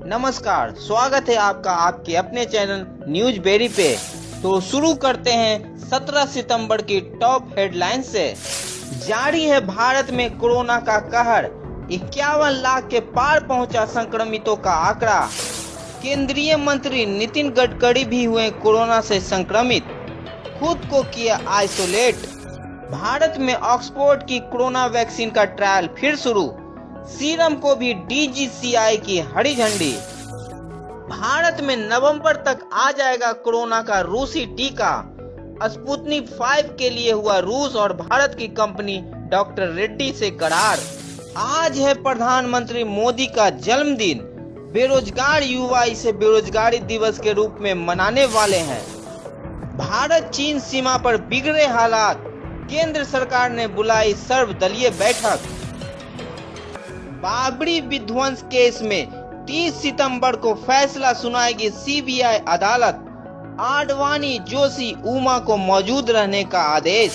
नमस्कार, स्वागत है आपका आपके अपने चैनल न्यूज बेरी पे। तो शुरू करते हैं 17 सितंबर की टॉप हेडलाइन से। जारी है भारत में कोरोना का कहर, 51 लाख के पार पहुंचा संक्रमितों का आंकड़ा। केंद्रीय मंत्री नितिन गडकरी भी हुए कोरोना से संक्रमित, खुद को किया आइसोलेट। भारत में ऑक्सफोर्ड की कोरोना वैक्सीन का ट्रायल फिर शुरू, सीरम को भी DGCI की हरी झंडी। भारत में नवंबर तक आ जाएगा कोरोना का रूसी टीका। स्पुतनिक 5 के लिए हुआ रूस और भारत की कंपनी डॉक्टर रेड्डी से करार। आज है प्रधानमंत्री मोदी का जन्मदिन। बेरोजगार युवा इसे बेरोजगारी दिवस के रूप में मनाने वाले हैं। भारत चीन सीमा पर बिगड़े हालात, केंद्र सरकार ने बुलाई सर्वदलीय बैठक। बाबरी विध्वंस केस में 30 सितंबर को फैसला सुनाएगी CBI अदालत। आडवाणी, जोशी, उमा को मौजूद रहने का आदेश।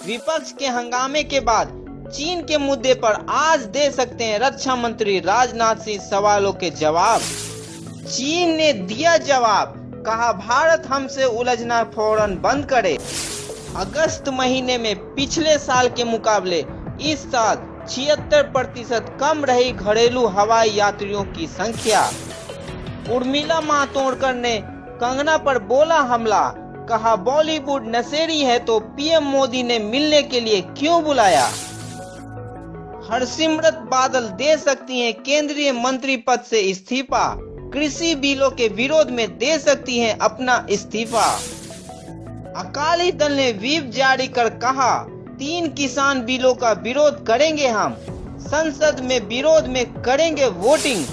विपक्ष के हंगामे के बाद चीन के मुद्दे पर आज दे सकते हैं रक्षा मंत्री राजनाथ सिंह सवालों के जवाब। चीन ने दिया जवाब, कहा भारत हमसे उलझना फौरन बंद करे। अगस्त महीने में पिछले साल के मुकाबले इस साल 76% कम रही घरेलू हवाई यात्रियों की संख्या। उर्मिला मातोंडकर ने कंगना पर बोला हमला, कहा बॉलीवुड नशेड़ी है तो PM मोदी ने मिलने के लिए क्यों बुलाया। हरसिमरत बादल दे सकती हैं केंद्रीय मंत्री पद से इस्तीफा। कृषि बिलों के विरोध में दे सकती हैं अपना इस्तीफा। अकाली दल ने व्हिप जारी कर कहा 3 किसान बिलों का विरोध करेंगे हम, संसद में विरोध में करेंगे वोटिंग।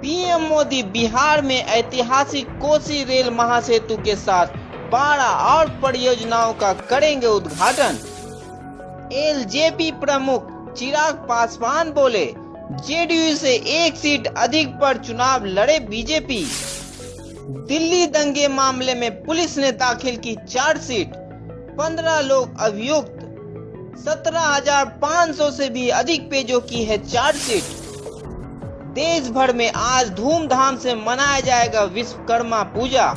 PM मोदी बिहार में ऐतिहासिक कोसी रेल महासेतु के साथ 12 और परियोजनाओं का करेंगे उद्घाटन। LJP प्रमुख चिराग पासवान बोले JDU से 1 सीट अधिक पर चुनाव लड़े BJP। दिल्ली दंगे मामले में पुलिस ने दाखिल की चार्जशीट, 15 लोग अभियुक्त, 17,500 से भी अधिक पेजों की है चार्जशीट। देश भर में आज धूमधाम से मनाया जाएगा विश्वकर्मा पूजा।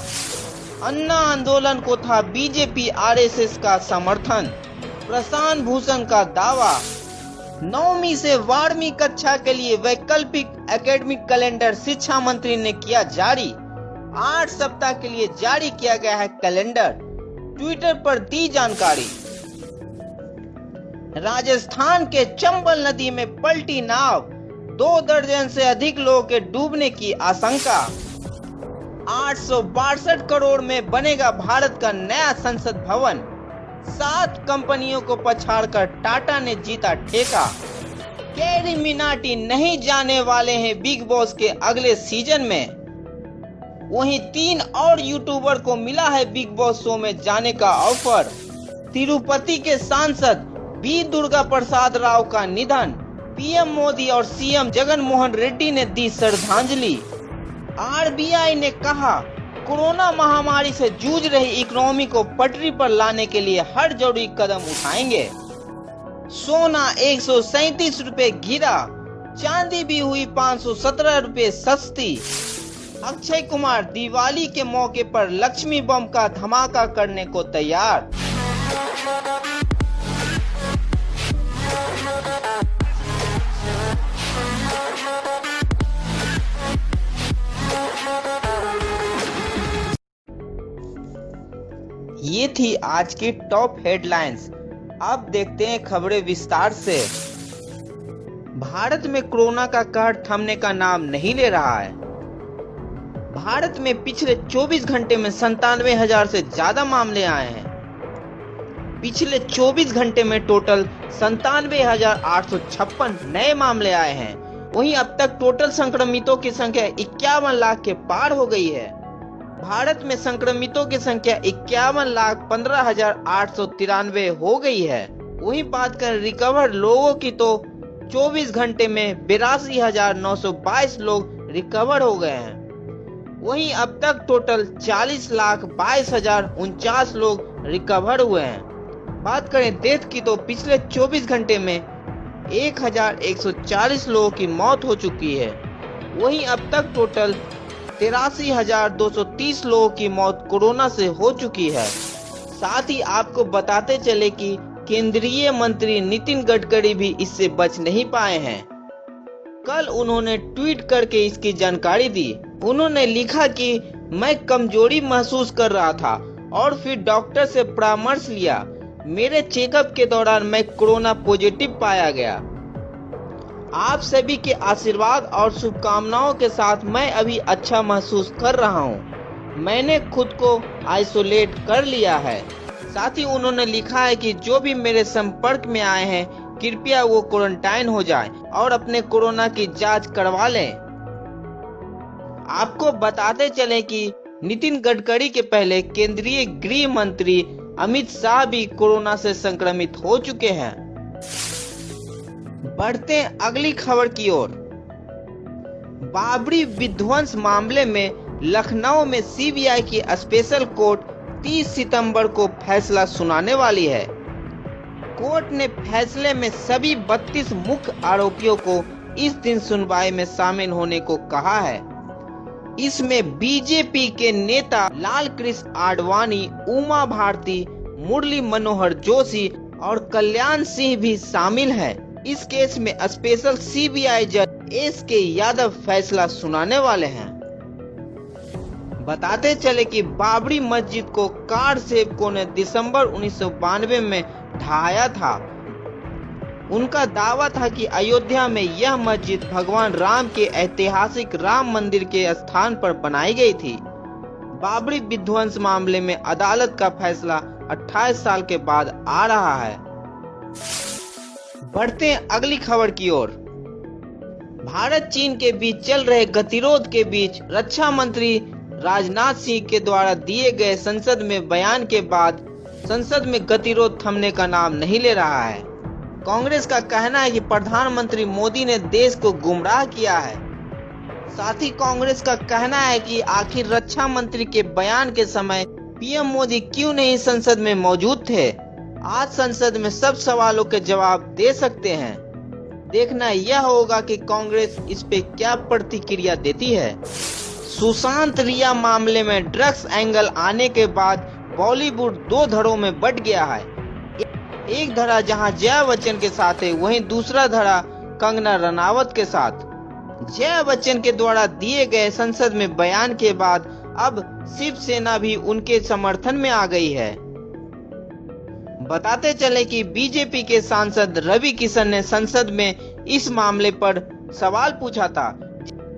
अन्ना आंदोलन को था BJP RSS का समर्थन, प्रशांत भूषण का दावा। 9वीं से 12वीं कक्षा के लिए वैकल्पिक एकेडमिक कैलेंडर शिक्षा मंत्री ने किया जारी। 8 सप्ताह के लिए जारी किया गया है कैलेंडर, ट्विटर पर दी जानकारी। राजस्थान के चंबल नदी में पलटी नाव, 2 दर्जन से अधिक लोगों के डूबने की आशंका। 862 करोड़ में बनेगा भारत का नया संसद भवन। 7 कंपनियों को पछाड़कर टाटा ने जीता ठेका। कैरी मिनाटी नहीं जाने वाले हैं बिग बॉस के अगले सीजन में। वहीं 3 और यूट्यूबर को मिला है बिग बॉस शो में जाने का ऑफर। तिरुपति के सांसद बी दुर्गा प्रसाद राव का निधन, PM मोदी और CM जगन मोहन रेड्डी ने दी श्रद्धांजलि। RBI ने कहा कोरोना महामारी से जूझ रही इकोनॉमी को पटरी पर लाने के लिए हर जरूरी कदम उठाएंगे। सोना 137 रुपए गिरा, चांदी भी हुई 517 रुपए सस्ती। अक्षय कुमार दिवाली के मौके पर लक्ष्मी बम का धमाका करने को तैयार। ये थी आज की टॉप हेडलाइंस। अब देखते हैं खबरें विस्तार से। भारत में कोरोना का कहर थमने का नाम नहीं ले रहा है। भारत में पिछले 24 घंटे में 97,000 से ज्यादा मामले आए हैं। पिछले 24 घंटे में टोटल 97,856 नए मामले आए हैं। वहीं अब तक टोटल संक्रमितों की संख्या 51 लाख के पार हो गई है। भारत में संक्रमितों की संख्या 51,15,893 हो गई है। वहीं बात करें रिकवर लोगों की तो 24 घंटे में 82,922 लोग रिकवर हो गए हैं। वहीं अब तक टोटल 40,22,049 लोग रिकवर हुए हैं। बात करें डेथ की तो पिछले 24 घंटे में 1,140 लोगों की मौत हो चुकी है। वहीं अब तक टोटल 83,230 लोगों की मौत कोरोना से हो चुकी है। साथ ही आपको बताते चले कि केंद्रीय मंत्री नितिन गडकरी भी इससे बच नहीं पाए हैं। कल उन्होंने ट्वीट करके इसकी जानकारी दी। उन्होंने लिखा कि मैं कमजोरी महसूस कर रहा था और फिर डॉक्टर से परामर्श लिया। मेरे चेकअप के दौरान मैं कोरोना पॉजिटिव पाया गया। आप सभी के आशीर्वाद और शुभकामनाओं के साथ मैं अभी अच्छा महसूस कर रहा हूँ। मैंने खुद को आइसोलेट कर लिया है। साथ ही उन्होंने लिखा है कि जो भी मेरे संपर्क में आए हैं कृपया वो क्वारंटाइन हो जाएं और अपने कोरोना की जांच करवा लें। आपको बताते चले कि नितिन गडकरी के पहले केंद्रीय गृह मंत्री अमित शाह भी कोरोना से संक्रमित हो चुके हैं। बढ़ते हैं अगली खबर की ओर। बाबरी विध्वंस मामले में लखनऊ में सीबीआई की स्पेशल कोर्ट 30 सितंबर को फैसला सुनाने वाली है। कोर्ट ने फैसले में सभी 32 मुख्य आरोपियों को इस दिन सुनवाई में शामिल होने को कहा है। इसमें बीजेपी के नेता लाल कृष्ण आडवाणी, उमा भारती, मुरली मनोहर जोशी और कल्याण सिंह भी शामिल हैं। इस केस में स्पेशल सीबीआई जज एस.के. यादव फैसला सुनाने वाले हैं। बताते चले कि बाबरी मस्जिद को कार सेवकों ने दिसंबर 1992 में ढहाया था। उनका दावा था कि अयोध्या में यह मस्जिद भगवान राम के ऐतिहासिक राम मंदिर के स्थान पर बनाई गई थी। बाबरी विध्वंस मामले में अदालत का फैसला 28 साल के बाद आ रहा है। बढ़ते हैं अगली खबर की ओर। भारत चीन के बीच चल रहे गतिरोध के बीच रक्षा मंत्री राजनाथ सिंह के द्वारा दिए गए संसद में बयान के बाद संसद में गतिरोध थमने का नाम नहीं ले रहा है। कांग्रेस का कहना है कि प्रधानमंत्री मोदी ने देश को गुमराह किया है। साथ ही कांग्रेस का कहना है कि आखिर रक्षा मंत्री के बयान के समय पीएम मोदी क्यों नहीं संसद में मौजूद थे। आज संसद में सब सवालों के जवाब दे सकते हैं। देखना यह होगा कि कांग्रेस इस पे क्या प्रतिक्रिया देती है। सुशांत रिया मामले में ड्रग्स एंगल आने के बाद बॉलीवुड दो धड़ों में बंट गया है। एक धड़ा जहां जया बच्चन के साथ है, वहीं दूसरा धड़ा कंगना रनावत के साथ। जया बच्चन के द्वारा दिए गए संसद में बयान के बाद अब शिवसेना भी उनके समर्थन में आ गई है। बताते चले कि बीजेपी के सांसद रवि किशन ने संसद में इस मामले पर सवाल पूछा था,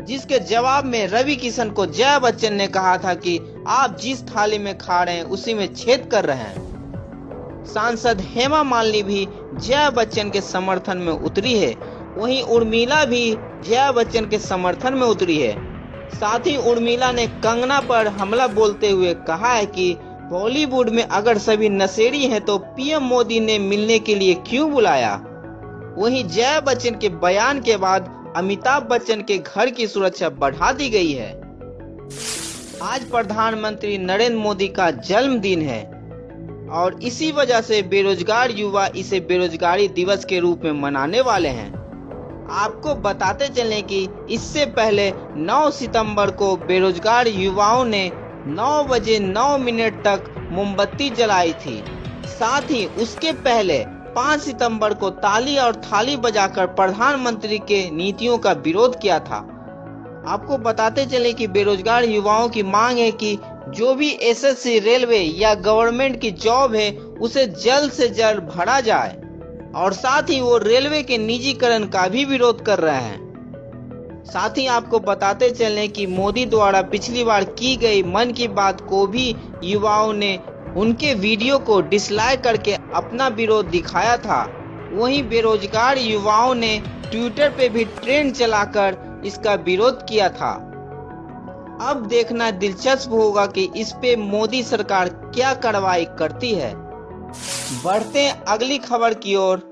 जिसके जवाब में रवि किशन को जया बच्चन ने कहा था कि आप जिस थाली में खा रहे हैं उसी में छेद कर रहे हैं। सांसद हेमा मालिनी भी जया बच्चन के समर्थन में उतरी है। वहीं उर्मिला भी जया बच्चन के समर्थन में उतरी है। साथ ही उर्मिला ने कंगना पर हमला बोलते हुए कहा है कि बॉलीवुड में अगर सभी नशेड़ी हैं तो पीएम मोदी ने मिलने के लिए क्यों बुलाया। वहीं जया बच्चन के बयान के बाद अमिताभ बच्चन के घर की सुरक्षा बढ़ा दी गई है। आज प्रधानमंत्री नरेंद्र मोदी का जन्मदिन है और इसी वजह से बेरोजगार युवा इसे बेरोजगारी दिवस के रूप में मनाने वाले हैं। आपको बताते चलें कि इससे पहले 9 सितंबर को बेरोजगार युवाओं ने 9 बजे 9 मिनट तक मोमबत्ती जलाई थी। साथ ही उसके पहले 5 सितंबर को ताली और थाली बजाकर प्रधानमंत्री के नीतियों का विरोध किया था। आपको बताते चले कि बेरोजगार युवाओं की मांग है कि जो भी एसएससी, रेलवे या गवर्नमेंट की जॉब है उसे जल्द से जल्द भरा जाए और साथ ही वो रेलवे के निजीकरण का भी विरोध कर रहे हैं। साथ ही आपको बताते चलें कि मोदी द्वारा पिछली बार की गई मन की बात को भी युवाओं ने उनके वीडियो को डिसलाइक करके अपना विरोध दिखाया था। वहीं बेरोजगार युवाओं ने ट्विटर पे भी ट्रेंड चलाकर इसका विरोध किया था। अब देखना दिलचस्प होगा कि इस पे मोदी सरकार क्या कार्रवाई करती है। बढ़ते हैं अगली खबर की ओर।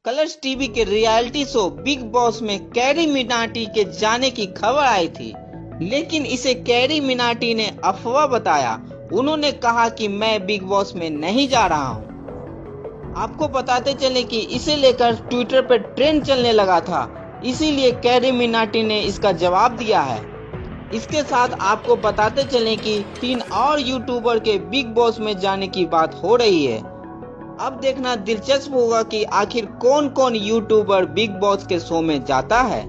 कलर्स टीवी के रियलिटी शो बिग बॉस में कैरी मिनाटी के जाने की खबर आई थी, लेकिन इसे कैरी मिनाटी ने अफवाह बताया। उन्होंने कहा कि मैं बिग बॉस में नहीं जा रहा हूं। आपको बताते चले कि इसे लेकर ट्विटर पर ट्रेंड चलने लगा था। इसीलिए कैरी मिनाटी ने इसका जवाब दिया है। इसके साथ आपको बताते चलें कि 3 और यूट्यूबर के बिग बॉस में जाने की बात हो रही है। अब देखना दिलचस्प होगा कि आखिर कौन कौन यूट्यूबर बिग बॉस के शो में जाता है।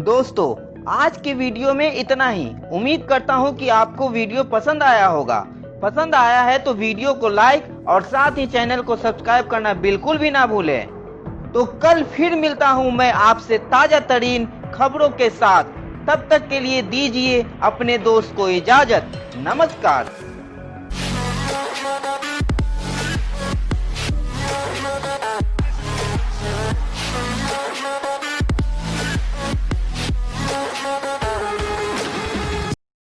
दोस्तों, आज के वीडियो में इतना ही। उम्मीद करता हूँ कि आपको वीडियो पसंद आया होगा। पसंद आया है तो वीडियो को लाइक और साथ ही चैनल को सब्सक्राइब करना बिल्कुल भी ना भूलें। तो कल फिर मिलता हूँ मैं आपसे ताजा तरीन खबरों के साथ। तब तक के लिए दीजिए अपने दोस्त को इजाजत। नमस्कार।